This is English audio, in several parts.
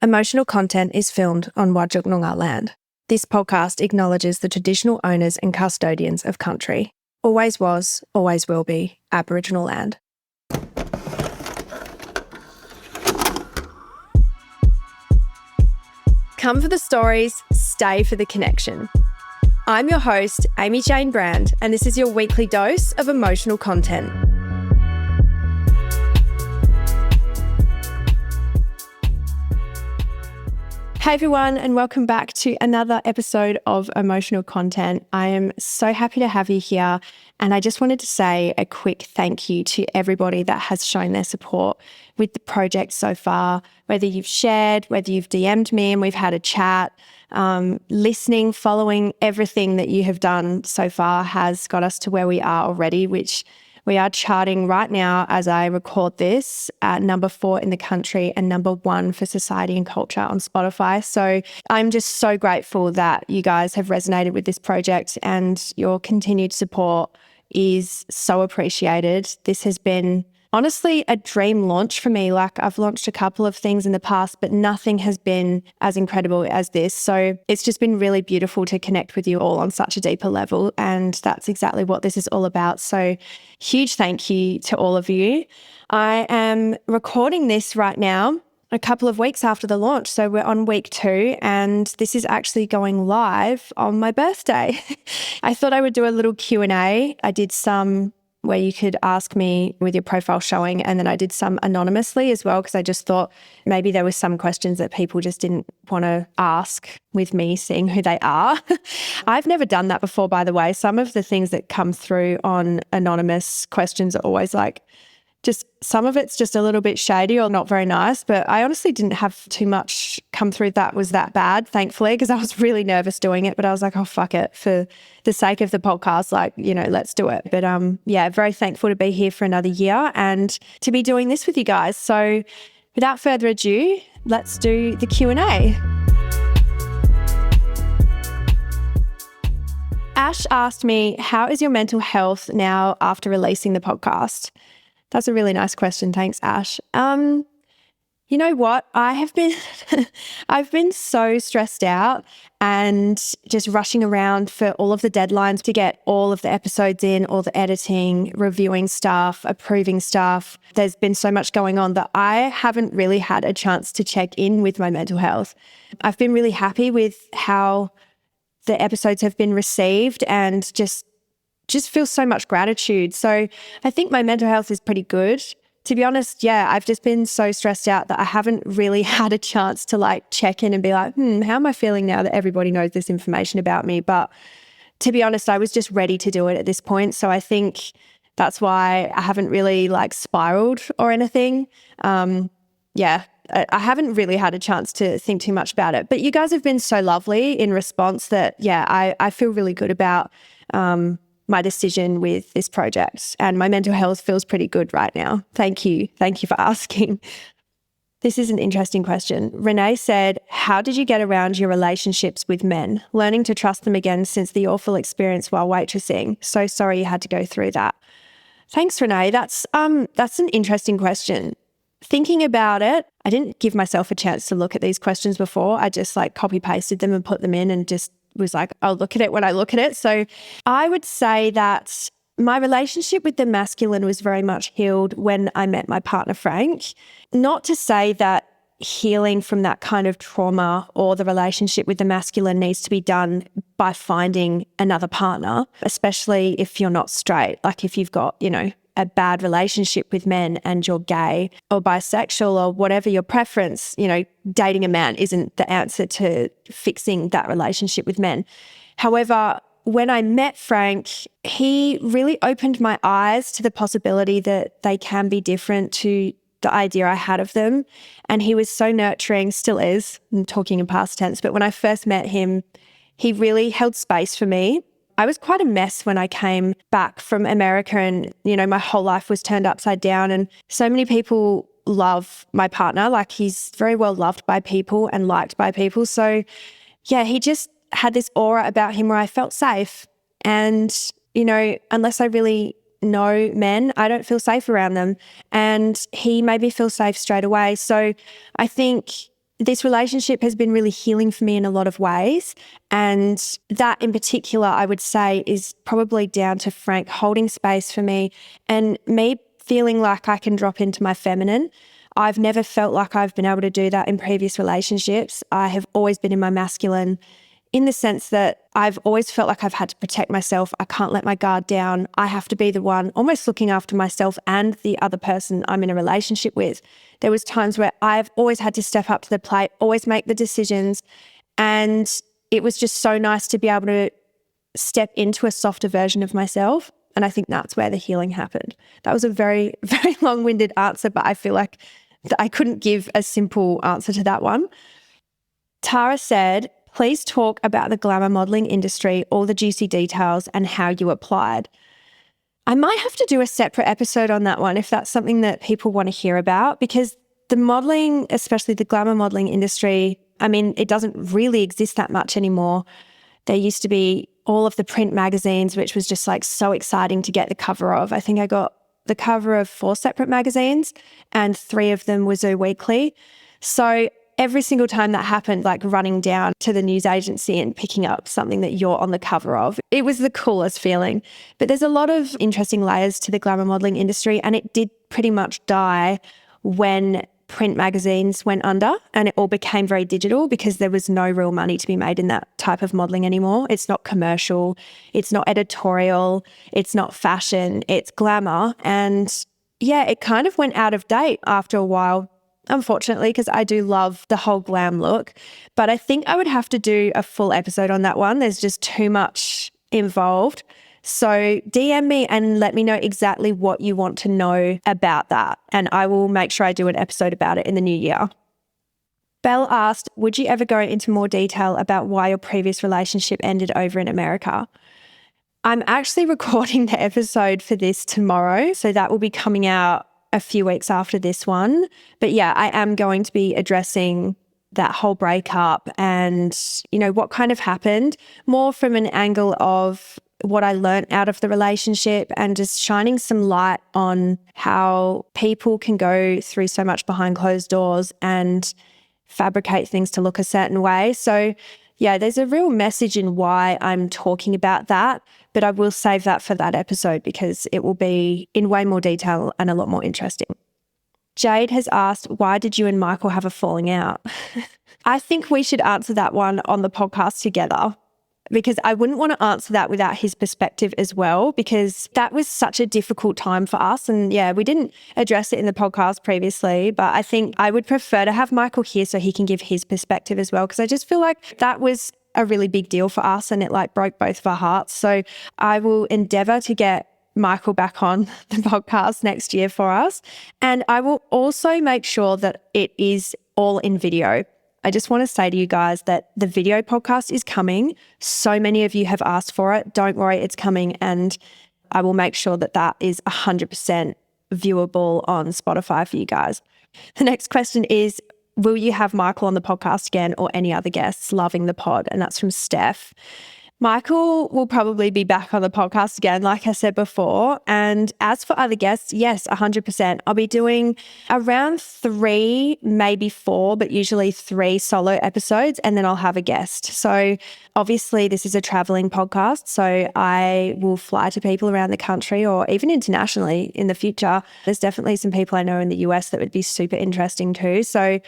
Emotional content is filmed on Whadjuk Noongar land. This podcast acknowledges the traditional owners and custodians of country. Always was, always will be Aboriginal land. Come for the stories, stay for the connection. I'm your host, Amy Jane Brand, and this is your weekly dose of emotional content. Hey everyone, and welcome back to another episode of Emotional Content. I am so happy to have you here, and I just wanted to say a quick thank you to everybody that has shown their support with the project so far, whether you've shared, whether you've DM'd me and we've had a chat, listening, following. Everything that you have done so far has got us to where we are already, which we are charting right now as I record this at number 4 in the country and number 1 for society and culture on Spotify. So I'm just so grateful that you guys have resonated with this project, and your continued support is so appreciated. This has been honestly a dream launch for me. Like, I've launched a couple of things in the past, but nothing has been as incredible as this. So it's just been really beautiful to connect with you all on such a deeper level. And that's exactly what this is all about. So huge thank you to all of you. I am recording this right now a couple of weeks after the launch. So we're on week 2, and this is actually going live on my birthday. I thought I would do a little Q&A. I did some where you could ask me with your profile showing, and then I did some anonymously as well, because I just thought maybe there were some questions that people just didn't want to ask with me seeing who they are. I've never done that before, by the way. Some of the things that come through on anonymous questions are always like, just some of it's just a little bit shady or not very nice, but I honestly didn't have too much come through that was that bad, thankfully, because I was really nervous doing it, but I was like, oh, fuck it, for the sake of the podcast, like, you know, let's do it. But yeah, very thankful to be here for another year and to be doing this with you guys. So without further ado, let's do the Q&A. Ash asked me, how is your mental health now after releasing the podcast? That's a really nice question. Thanks, Ash. You know what? I've been so stressed out and just rushing around for all of the deadlines to get all of the episodes in, all the editing, reviewing stuff, approving stuff. There's been so much going on that I haven't really had a chance to check in with my mental health. I've been really happy with how the episodes have been received and just feel so much gratitude. So I think my mental health is pretty good. To be honest, yeah, I've just been so stressed out that I haven't really had a chance to like check in and be like, how am I feeling now that everybody knows this information about me? But to be honest, I was just ready to do it at this point. So I think that's why I haven't really like spiraled or anything. Yeah, I haven't really had a chance to think too much about it. But you guys have been so lovely in response that, yeah, I feel really good about my decision with this project, and my mental health feels pretty good right now. Thank you. Thank you for asking. This is an interesting question. Renee said, how did you get around your relationships with men, learning to trust them again since the awful experience while waitressing? So sorry you had to go through that. Thanks, Renee. That's an interesting question. Thinking about it, I didn't give myself a chance to look at these questions before. I just like copy pasted them and put them in and just was like, I'll look at it when I look at it. So I would say that my relationship with the masculine was very much healed when I met my partner, Frank. Not to say that healing from that kind of trauma or the relationship with the masculine needs to be done by finding another partner, especially if you're not straight. Like if you've got, you know, a bad relationship with men and you're gay or bisexual or whatever your preference, you know, dating a man isn't the answer to fixing that relationship with men. However, when I met Frank, he really opened my eyes to the possibility that they can be different to the idea I had of them. And he was so nurturing, still is. I'm talking in past tense, but when I first met him, he really held space for me. I was quite a mess when I came back from America, and, you know, my whole life was turned upside down, and so many people love my partner. Like, he's very well loved by people and liked by people. So yeah, he just had this aura about him where I felt safe. And, you know, unless I really know men, I don't feel safe around them. And he made me feel safe straight away. So I think this relationship has been really healing for me in a lot of ways. And that in particular, I would say, is probably down to Frank holding space for me and me feeling like I can drop into my feminine. I've never felt like I've been able to do that in previous relationships. I have always been in my masculine, in the sense that I've always felt like I've had to protect myself. I can't let my guard down. I have to be the one almost looking after myself and the other person I'm in a relationship with. There was times where I've always had to step up to the plate, always make the decisions. And it was just so nice to be able to step into a softer version of myself. And I think that's where the healing happened. That was a very, very long-winded answer, but I feel like I couldn't give a simple answer to that one. Tara said, please talk about the glamour modelling industry, all the juicy details and how you applied. I might have to do a separate episode on that one if that's something that people want to hear about, because the modelling, especially the glamour modelling industry, I mean, it doesn't really exist that much anymore. There used to be all of the print magazines, which was just like so exciting to get the cover of. I think I got the cover of 4 separate magazines and 3 of them were Zoo Weekly. So every single time that happened, like running down to the news agency and picking up something that you're on the cover of, it was the coolest feeling. But there's a lot of interesting layers to the glamour modelling industry, and it did pretty much die when print magazines went under and it all became very digital because there was no real money to be made in that type of modelling anymore. It's not commercial, it's not editorial, it's not fashion, it's glamour. And yeah, it kind of went out of date after a while, unfortunately, because I do love the whole glam look. But I think I would have to do a full episode on that one. There's just too much involved. So DM me and let me know exactly what you want to know about that. And I will make sure I do an episode about it in the new year. Belle asked, would you ever go into more detail about why your previous relationship ended over in America? I'm actually recording the episode for this tomorrow, so that will be coming out a few weeks after this one. But yeah, I am going to be addressing that whole breakup and, you know, what kind of happened, more from an angle of what I learned out of the relationship and just shining some light on how people can go through so much behind closed doors and fabricate things to look a certain way. So yeah, there's a real message in why I'm talking about that, but I will save that for that episode because it will be in way more detail and a lot more interesting. Jade has asked, why did you and Michael have a falling out? I think we should answer that one on the podcast together, because I wouldn't want to answer that without his perspective as well, because that was such a difficult time for us. And yeah, we didn't address it in the podcast previously, but I think I would prefer to have Michael here so he can give his perspective as well, because I just feel like that was a really big deal for us and it like broke both of our hearts. So I will endeavour to get Michael back on the podcast next year for us. And I will also make sure that it is all in video. I just want to say to you guys that the video podcast is coming. So many of you have asked for it. Don't worry, it's coming. And I will make sure that that is 100% viewable on Spotify for you guys. The next question is, will you have Michael on the podcast again or any other guests? Loving the pod. And that's from Steph. Michael will probably be back on the podcast again, like I said before. And as for other guests, yes, 100%. I'll be doing around 3, maybe 4, but usually 3 solo episodes, and then I'll have a guest. So obviously this is a traveling podcast, so I will fly to people around the country or even internationally in the future. There's definitely some people I know in the US that would be super interesting too. So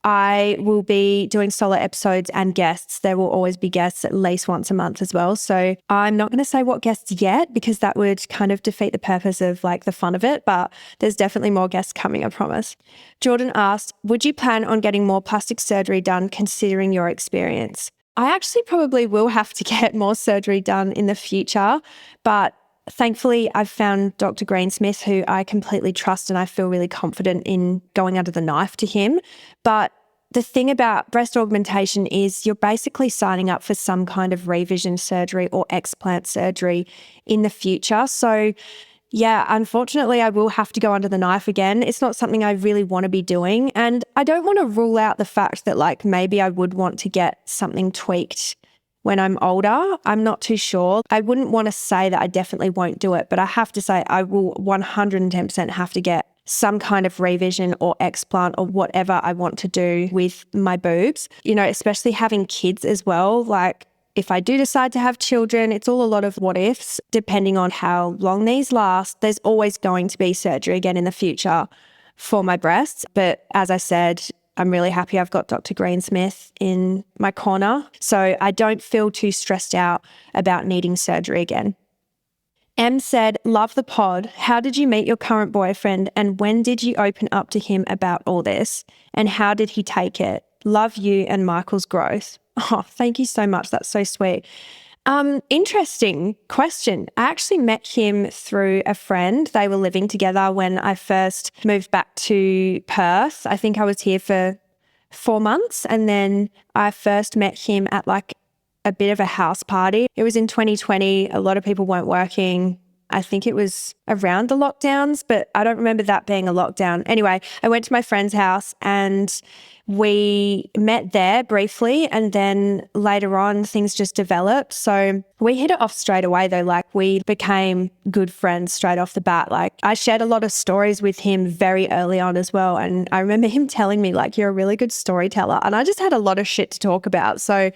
I will be doing solo episodes and guests. There will always be guests at least once a month as well. So I'm not going to say what guests yet because that would kind of defeat the purpose of like the fun of it, but there's definitely more guests coming, I promise. Jordan asked, would you plan on getting more plastic surgery done considering your experience? I actually probably will have to get more surgery done in the future, but thankfully, I've found Dr. Greensmith, who I completely trust and I feel really confident in going under the knife to him. But the thing about breast augmentation is you're basically signing up for some kind of revision surgery or explant surgery in the future. So yeah, unfortunately, I will have to go under the knife again. It's not something I really want to be doing. And I don't want to rule out the fact that like maybe I would want to get something tweaked when I'm older. I'm not too sure. I wouldn't want to say that I definitely won't do it, but I have to say I will 110% have to get some kind of revision or explant or whatever I want to do with my boobs, you know, especially having kids as well. Like if I do decide to have children, it's all a lot of what ifs, depending on how long these last. There's always going to be surgery again in the future for my breasts. But as I said, I'm really happy I've got Dr. Greensmith in my corner. So I don't feel too stressed out about needing surgery again. M said, love the pod. How did you meet your current boyfriend and when did you open up to him about all this? And how did he take it? Love you and Michael's growth. Oh, thank you so much. That's so sweet. Interesting question. I actually met him through a friend. They were living together when I first moved back to Perth. I think I was here for 4 months and then I first met him at like a bit of a house party. It was in 2020. A lot of people weren't working. I think it was around the lockdowns, but I don't remember that being a lockdown. Anyway, I went to my friend's house and we met there briefly and then later on things just developed. So we hit it off straight away though. Like we became good friends straight off the bat. Like I shared a lot of stories with him very early on as well. And I remember him telling me like, you're a really good storyteller. And I just had a lot of shit to talk about. So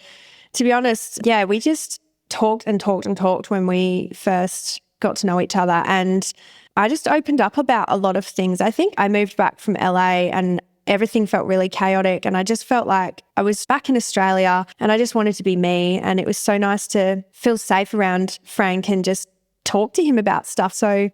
to be honest, yeah, we just talked and talked and talked when we first got to know each other. And I just opened up about a lot of things. I think I moved back from LA and everything felt really chaotic. And I just felt like I was back in Australia and I just wanted to be me. And it was so nice to feel safe around Frank and just talk to him about stuff. So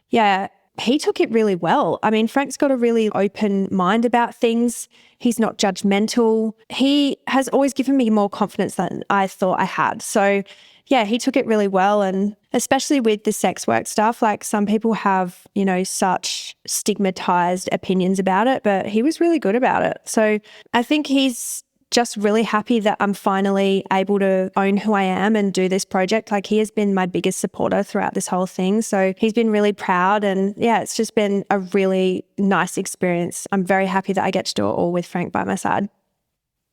yeah, he took it really well. I mean, Frank's got a really open mind about things. He's not judgmental. He has always given me more confidence than I thought I had. So yeah, he took it really well. And especially with the sex work stuff, like some people have, you know, such stigmatized opinions about it, but he was really good about it. So I think he's just really happy that I'm finally able to own who I am and do this project. Like he has been my biggest supporter throughout this whole thing. So he's been really proud and yeah, it's just been a really nice experience. I'm very happy that I get to do it all with Frank by my side.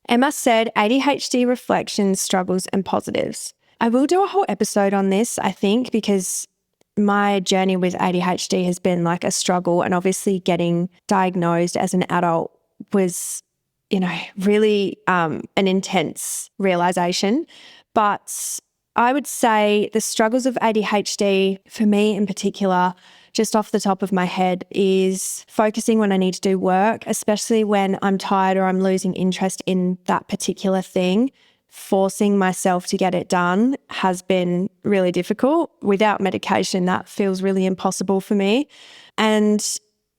Emma said, ADHD reflections, struggles and positives. I will do a whole episode on this, I think, because my journey with ADHD has been like a struggle and obviously getting diagnosed as an adult was, you know, really an intense realization. But I would say the struggles of ADHD for me in particular, just off the top of my head, is focusing when I need to do work, especially when I'm tired or I'm losing interest in that particular thing. Forcing myself to get it done has been really difficult. Without medication, that feels really impossible for me. And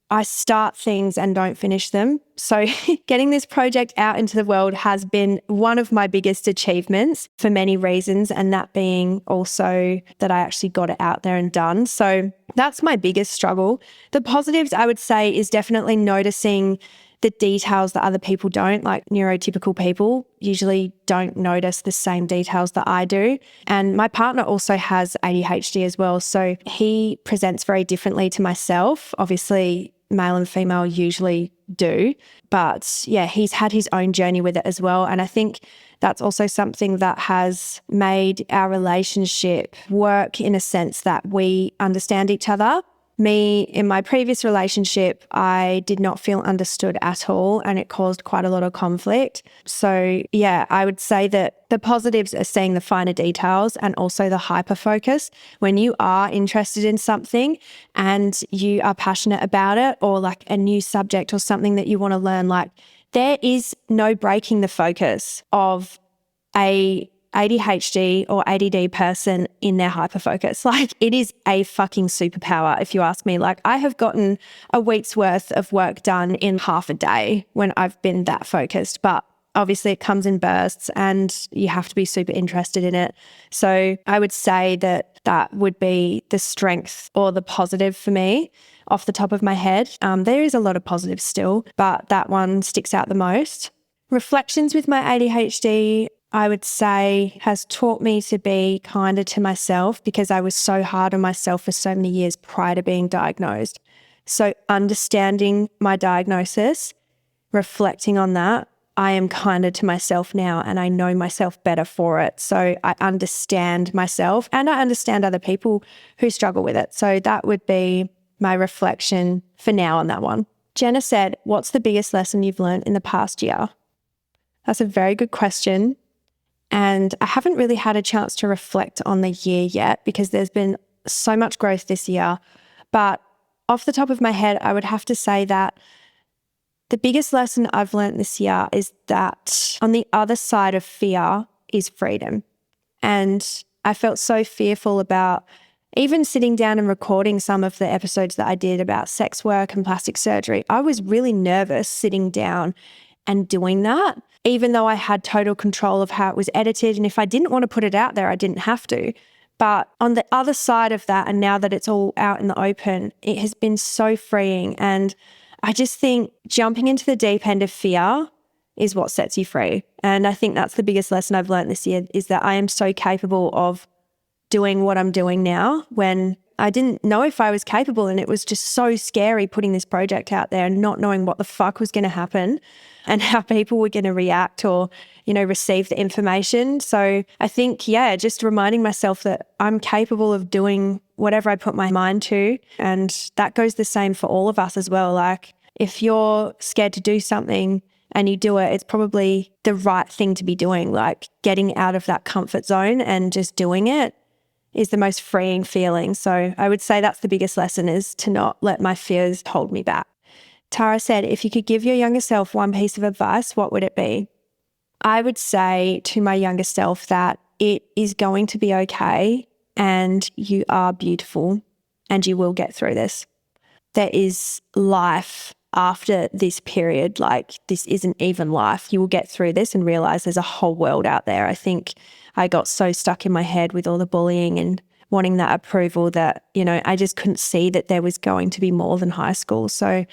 I start things and don't finish them. So getting this project out into the world has been one of my biggest achievements for many reasons, and that being also that I actually got it out there and done. So that's my biggest struggle. The positives, I would say, is definitely noticing the details that other people don't. Like neurotypical people usually don't notice the same details that I do. And my partner also has ADHD as well. So he presents very differently to myself. Obviously, male and female usually do. But yeah, he's had his own journey with it as well. And I think that's also something that has made our relationship work in a sense that we understand each other. Me, in my previous relationship, I did not feel understood at all and it caused quite a lot of conflict. So yeah, I would say that the positives are seeing the finer details and also the hyper focus. When you are interested in something and you are passionate about it, or like a new subject or something that you want to learn, like there is no breaking the focus of a ADHD or ADD person in their hyperfocus. Like it is a fucking superpower if you ask me. Like I have gotten a week's worth of work done in half a day when I've been that focused, but obviously it comes in bursts and you have to be super interested in it. So I would say that that would be the strength or the positive for me off the top of my head. There is a lot of positives still, but that one sticks out the most. Reflections with my ADHD, I would say, has taught me to be kinder to myself because I was so hard on myself for so many years prior to being diagnosed. So understanding my diagnosis, reflecting on that, I am kinder to myself now and I know myself better for it. So I understand myself and I understand other people who struggle with it. So that would be my reflection for now on that one. Jenna said, what's the biggest lesson you've learned in the past year? That's a very good question. And I haven't really had a chance to reflect on the year yet because there's been so much growth this year. But off the top of my head, I would have to say that the biggest lesson I've learned this year is that on the other side of fear is freedom. And I felt so fearful about even sitting down and recording some of the episodes that I did about sex work and plastic surgery. I was really nervous sitting down and doing that, even though I had total control of how it was edited. And if I didn't want to put it out there, I didn't have to. But on the other side of that, and now that it's all out in the open, it has been so freeing. And I just think jumping into the deep end of fear is what sets you free. And I think that's the biggest lesson I've learned this year, is that I am so capable of doing what I'm doing now when I didn't know if I was capable. And it was just so scary putting this project out there and not knowing what the fuck was going to happen and how people were going to react or, receive the information. So I think, just reminding myself that I'm capable of doing whatever I put my mind to. And that goes the same for all of us as well. Like if you're scared to do something and you do it, it's probably the right thing to be doing. Like getting out of that comfort zone and just doing it is the most freeing feeling. So I would say that's the biggest lesson, is to not let my fears hold me back. Tara said, if you could give your younger self one piece of advice, what would it be? I would say to my younger self that it is going to be okay and you are beautiful and you will get through this. There is life after this period. Like this isn't even life. You will get through this and realize there's a whole world out there. I think I got so stuck in my head with all the bullying and wanting that approval that, I just couldn't see that there was going to be more than high school. So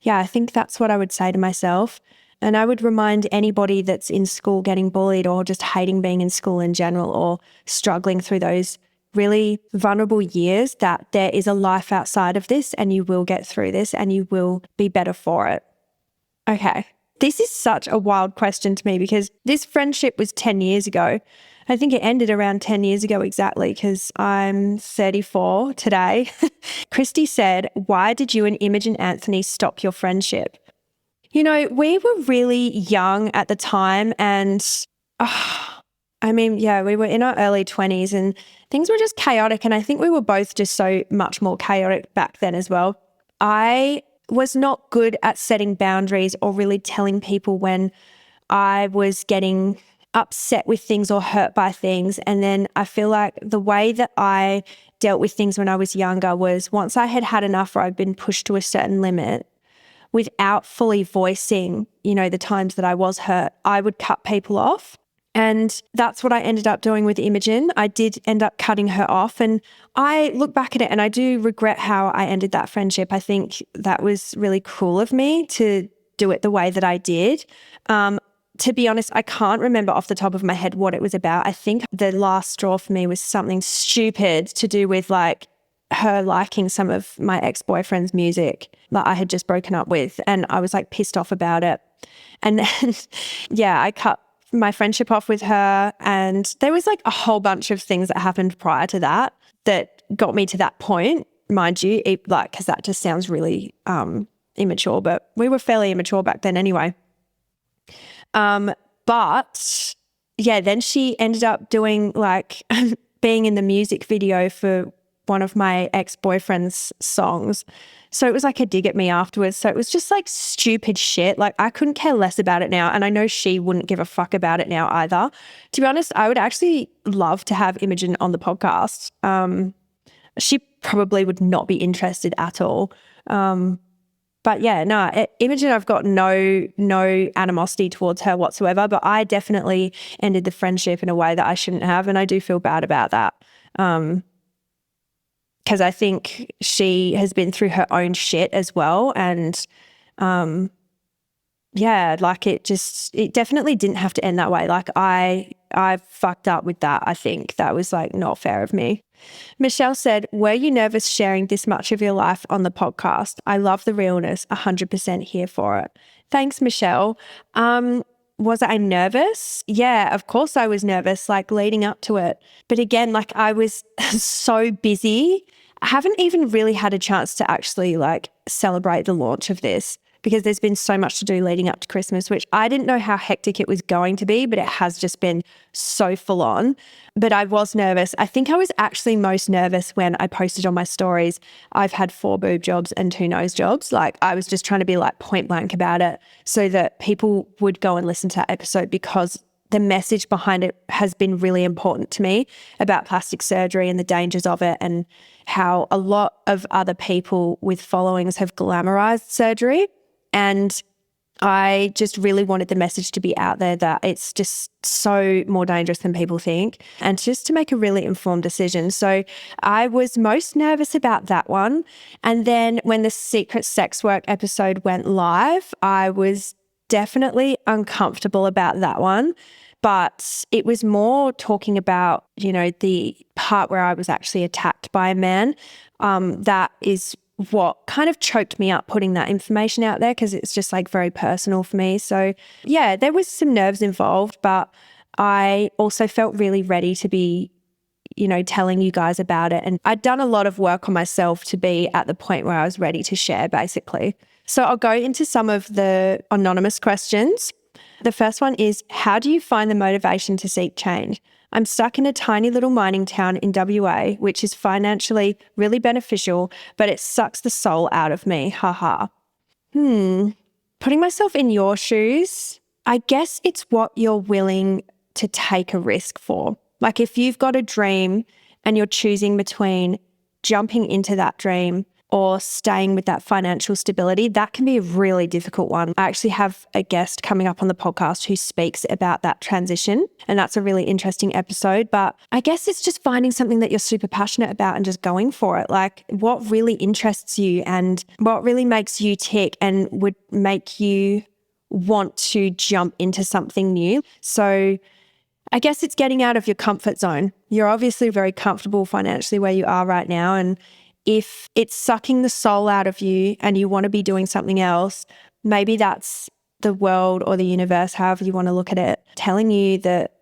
I think that's what I would say to myself. And I would remind anybody that's in school getting bullied or just hating being in school in general or struggling through those really vulnerable years that there is a life outside of this and you will get through this and you will be better for it. Okay. This is such a wild question to me because this friendship was 10 years ago. I think it ended around 10 years ago exactly because I'm 34 today. Christy said, why did you and Imogen Anthony stop your friendship? We were really young at the time and we were in our early 20s and things were just chaotic. And I think we were both just so much more chaotic back then as well. I was not good at setting boundaries or really telling people when I was getting upset with things or hurt by things. And then I feel like the way that I dealt with things when I was younger was once I had had enough or I'd been pushed to a certain limit, without fully voicing, the times that I was hurt, I would cut people off. And that's what I ended up doing with Imogen. I did end up cutting her off. And I look back at it and I do regret how I ended that friendship. I think that was really cool of me to do it the way that I did. To be honest, I can't remember off the top of my head what it was about. I think the last straw for me was something stupid to do with like her liking some of my ex-boyfriend's music that I had just broken up with. And I was like pissed off about it. And then, I cut my friendship off with her. And there was like a whole bunch of things that happened prior to that got me to that point, mind you, because that just sounds really immature, but we were fairly immature back then anyway. But then she ended up doing like being in the music video for one of my ex-boyfriend's songs. So it was like a dig at me afterwards. So it was just like stupid shit. Like I couldn't care less about it now. And I know she wouldn't give a fuck about it now either. To be honest, I would actually love to have Imogen on the podcast. She probably would not be interested at all. But Imogen, I've got no animosity towards her whatsoever, but I definitely ended the friendship in a way that I shouldn't have. And I do feel bad about that. Because I think she has been through her own shit as well. And it definitely didn't have to end that way. Like I fucked up with that. I think that was like not fair of me. Michelle said, were you nervous sharing this much of your life on the podcast? I love the realness, 100% here for it. Thanks, Michelle. Was I nervous? Yeah, of course I was nervous, like leading up to it. But again, like I was so busy I haven't even really had a chance to actually like celebrate the launch of this because there's been so much to do leading up to Christmas, which I didn't know how hectic it was going to be, but it has just been so full on. But I was nervous. I think I was actually most nervous when I posted on my stories, I've had 4 boob jobs and 2 nose jobs. Like I was just trying to be like point blank about it so that people would go and listen to that episode because the message behind it has been really important to me about plastic surgery and the dangers of it and how a lot of other people with followings have glamorized surgery. And I just really wanted the message to be out there that it's just so more dangerous than people think and just to make a really informed decision. So I was most nervous about that one. And then when the secret sex work episode went live, I was definitely uncomfortable about that one. But it was more talking about, the part where I was actually attacked by a man. That is what kind of choked me up putting that information out there because it's just like very personal for me. So yeah, there was some nerves involved, but I also felt really ready to be, telling you guys about it. And I'd done a lot of work on myself to be at the point where I was ready to share, basically. So I'll go into some of the anonymous questions. The first one is, how do you find the motivation to seek change? I'm stuck in a tiny little mining town in WA, which is financially really beneficial, but it sucks the soul out of me. Haha. Putting myself in your shoes, I guess it's what you're willing to take a risk for. Like if you've got a dream and you're choosing between jumping into that dream or staying with that financial stability, that can be a really difficult one. I actually have a guest coming up on the podcast who speaks about that transition, and that's a really interesting episode. But I guess it's just finding something that you're super passionate about and just going for it. Like what really interests you and what really makes you tick and would make you want to jump into something new. So I guess it's getting out of your comfort zone. You're obviously very comfortable financially where you are right now, and if it's sucking the soul out of you and you want to be doing something else, maybe that's the world or the universe, however you want to look at it, telling you that,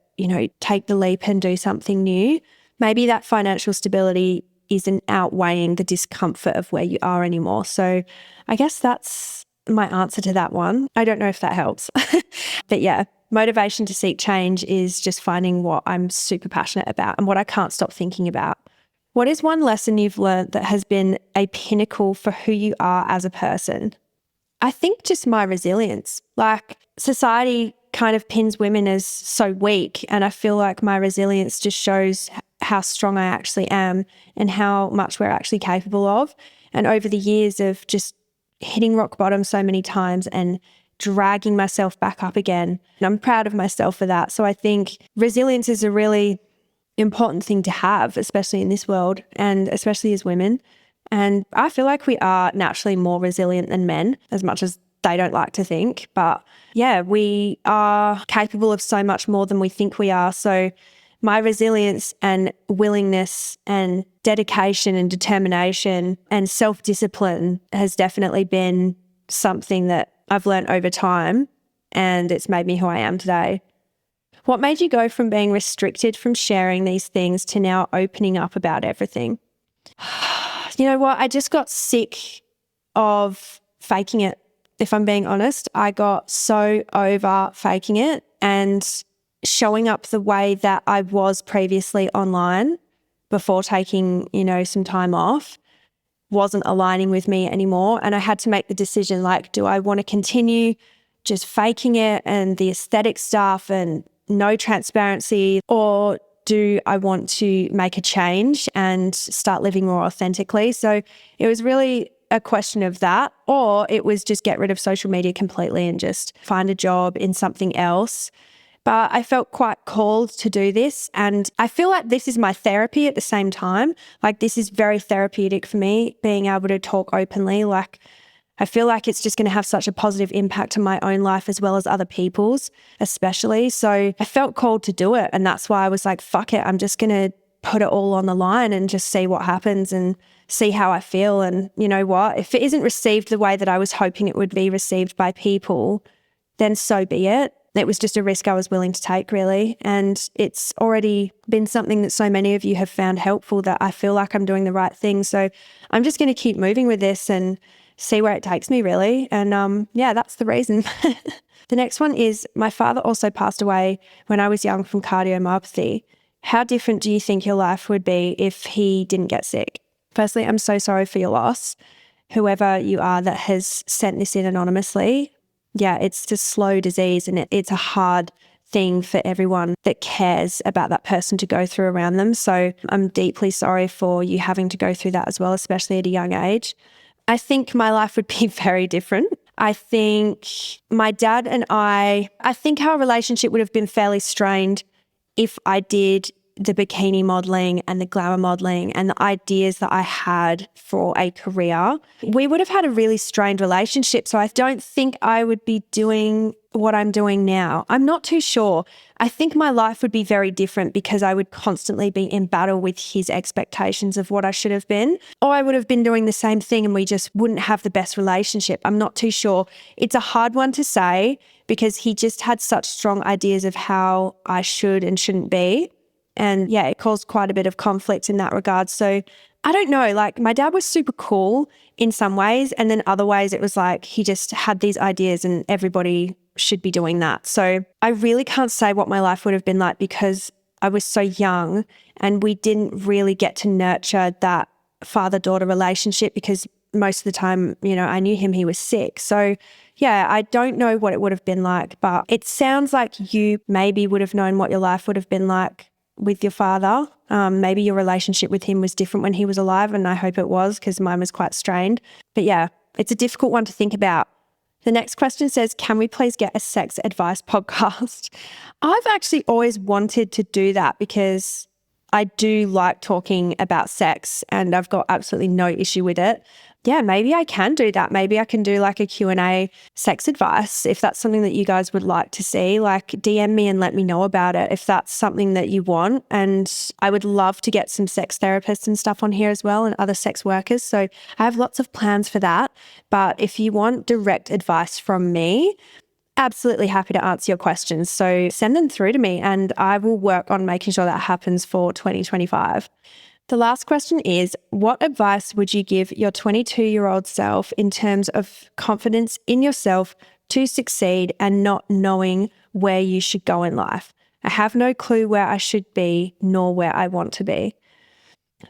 take the leap and do something new. Maybe that financial stability isn't outweighing the discomfort of where you are anymore. So I guess that's my answer to that one. I don't know if that helps. But yeah, motivation to seek change is just finding what I'm super passionate about and what I can't stop thinking about. What is one lesson you've learned that has been a pinnacle for who you are as a person? I think just my resilience. Like society kind of pins women as so weak, and I feel like my resilience just shows how strong I actually am and how much we're actually capable of. And over the years of just hitting rock bottom so many times and dragging myself back up again, and I'm proud of myself for that. So I think resilience is a really important thing to have, especially in this world and especially as women. And I feel like we are naturally more resilient than men, as much as they don't like to think. But yeah, we are capable of so much more than we think we are. So my resilience and willingness and dedication and determination and self-discipline has definitely been something that I've learned over time, and it's made me who I am today. What made you go from being restricted from sharing these things to now opening up about everything? You know what? I just got sick of faking it, if I'm being honest. I got so over faking it and showing up the way that I was previously online before taking, some time off wasn't aligning with me anymore. And I had to make the decision, like, do I want to continue just faking it and the aesthetic stuff and no transparency, or do I want to make a change and start living more authentically? So it was really a question of that, or it was just get rid of social media completely and just find a job in something else. But I felt quite called to do this, and I feel like this is my therapy at the same time. Like this is very therapeutic for me, being able to talk openly. Like I feel like it's just going to have such a positive impact on my own life as well as other people's, especially. So I felt called to do it. And that's why I was like, fuck it, I'm just going to put it all on the line and just see what happens and see how I feel. And you know what? If it isn't received the way that I was hoping it would be received by people, then so be it. it was just a risk I was willing to take, really. And it's already been something that so many of you have found helpful that I feel like I'm doing the right thing. So I'm just going to keep moving with this and see where it takes me, really. And yeah, that's the reason. The next one is, my father also passed away when I was young from cardiomyopathy. How different do you think your life would be if he didn't get sick? Firstly, I'm so sorry for your loss. Whoever you are that has sent this in anonymously, yeah, it's a slow disease and it's a hard thing for everyone that cares about that person to go through around them. So I'm deeply sorry for you having to go through that as well, especially at a young age. I think my life would be very different. I think my dad and I think our relationship would have been fairly strained if I did the bikini modeling and the glamour modeling and the ideas that I had for a career. We would have had a really strained relationship. So I don't think I would be doing what I'm doing now. I'm not too sure. I think my life would be very different because I would constantly be in battle with his expectations of what I should have been. Or I would have been doing the same thing and we just wouldn't have the best relationship. I'm not too sure. It's a hard one to say because he just had such strong ideas of how I should and shouldn't be. And yeah, it caused quite a bit of conflict in that regard. So I don't know, like my dad was super cool in some ways. And then other ways it was like he just had these ideas and everybody should be doing that. So I really can't say what my life would have been like because I was so young and we didn't really get to nurture that father-daughter relationship because most of the time, you know, I knew him, he was sick. So yeah, I don't know what it would have been like, but it sounds like you maybe would have known what your life would have been like with your father. Maybe your relationship with him was different when he was alive, and I hope it was because mine was quite strained. But yeah, it's a difficult one to think about. The next question says, can we please get a sex advice podcast? I've actually always wanted to do that because I do like talking about sex and I've got absolutely no issue with it. Yeah, maybe I can do that. Maybe I can do like a Q&A sex advice if that's something that you guys would like to see. Like DM me and let me know about it if that's something that you want. And I would love to get some sex therapists and stuff on here as well and other sex workers. So I have lots of plans for that. But if you want direct advice from me, absolutely happy to answer your questions. So send them through to me and I will work on making sure that happens for 2025. The last question is, what advice would you give your 22-year-old self in terms of confidence in yourself to succeed and not knowing where you should go in life? I have no clue where I should be nor where I want to be.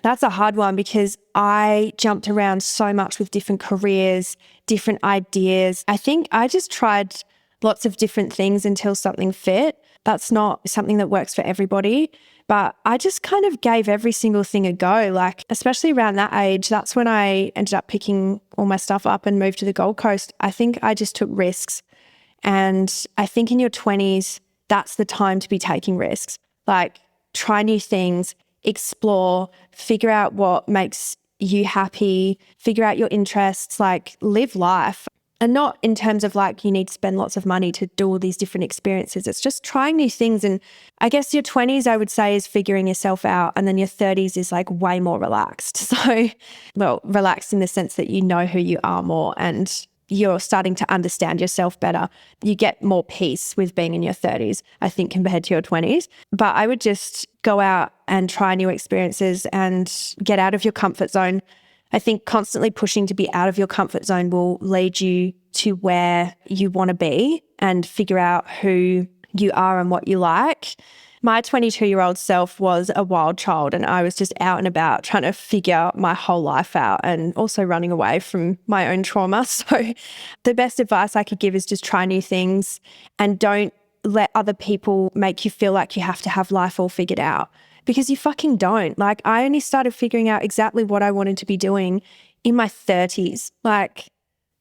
That's a hard one because I jumped around so much with different careers, different ideas. I think I just tried lots of different things until something fit. That's not something that works for everybody. But I just kind of gave every single thing a go, like especially around that age. That's when I ended up picking all my stuff up and moved to the Gold Coast. I think I just took risks. And I think in your 20s, that's the time to be taking risks. Like try new things, explore, figure out what makes you happy, figure out your interests, like live life. And not in terms of like you need to spend lots of money to do all these different experiences. It's just trying new things. And I guess your 20s, I would say, is figuring yourself out. And then your 30s is like way more relaxed. So, well, relaxed in the sense that you know who you are more and you're starting to understand yourself better. You get more peace with being in your 30s, I think, compared to your 20s. But I would just go out and try new experiences and get out of your comfort zone. I think constantly pushing to be out of your comfort zone will lead you to where you want to be and figure out who you are and what you like. My 22-year-old self was a wild child and I was just out and about trying to figure my whole life out and also running away from my own trauma. So the best advice I could give is just try new things and don't let other people make you feel like you have to have life all figured out. Because you fucking don't. Like I only started figuring out exactly what I wanted to be doing in my 30s. Like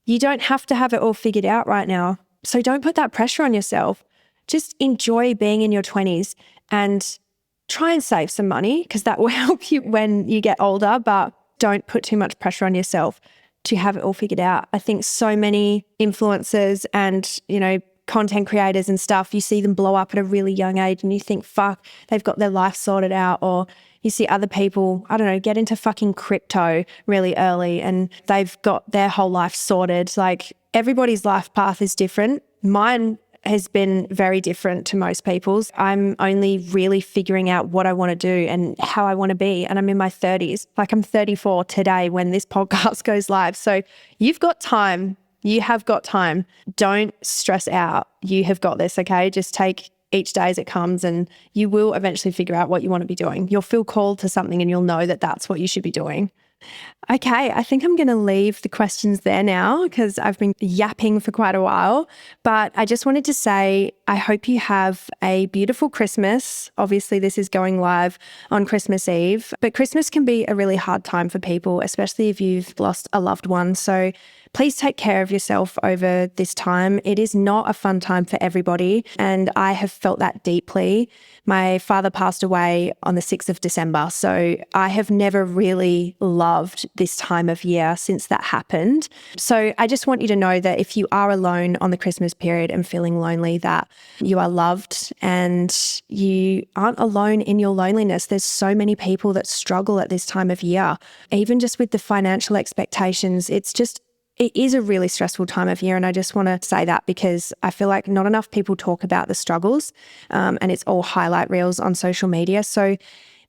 you don't have to have it all figured out right now. So don't put that pressure on yourself. Just enjoy being in your 20s and try and save some money because that will help you when you get older, but don't put too much pressure on yourself to have it all figured out. I think so many influencers and, you know, content creators and stuff, you see them blow up at a really young age and you think, fuck, they've got their life sorted out. Or you see other people, I don't know, get into fucking crypto really early and they've got their whole life sorted. Like everybody's life path is different. Mine has been very different to most people's. I'm only really figuring out what I want to do and how I want to be. And I'm in my 30s. Like, I'm 34 today when this podcast goes live. So you've got time. You have got time. Don't stress out. You have got this, okay? Just take each day as it comes, and you will eventually figure out what you want to be doing. You'll feel called to something and you'll know that that's what you should be doing. Okay, I think I'm going to leave the questions there now because I've been yapping for quite a while. But I just wanted to say, I hope you have a beautiful Christmas. Obviously, this is going live on Christmas Eve, but Christmas can be a really hard time for people, especially if you've lost a loved one. So please take care of yourself over this time. It is not a fun time for everybody, and I have felt that deeply. My father passed away on the 6th of December, so I have never really loved this time of year since that happened. So I just want you to know that if you are alone on the Christmas period and feeling lonely, that you are loved and you aren't alone in your loneliness. There's so many people that struggle at this time of year, even just with the financial expectations. It is a really stressful time of year, and I just want to say that because I feel like not enough people talk about the struggles, and it's all highlight reels on social media. So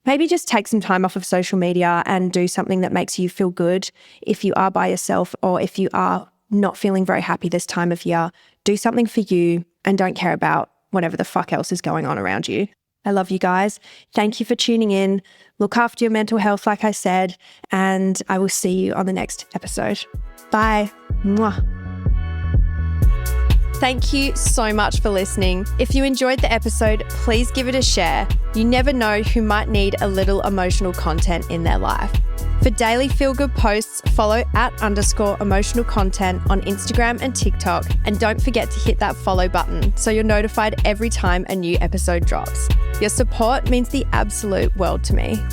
maybe just take some time off of social media and do something that makes you feel good. If you are by yourself or if you are not feeling very happy this time of year, do something for you and don't care about whatever the fuck else is going on around you. I love you guys. Thank you for tuning in. Look after your mental health, like I said, and I will see you on the next episode. Bye. Mwah. Thank you so much for listening. If you enjoyed the episode, please give it a share. You never know who might need a little emotional content in their life. For daily feel-good posts, follow @_emotional content on Instagram and TikTok. And don't forget to hit that follow button so you're notified every time a new episode drops. Your support means the absolute world to me.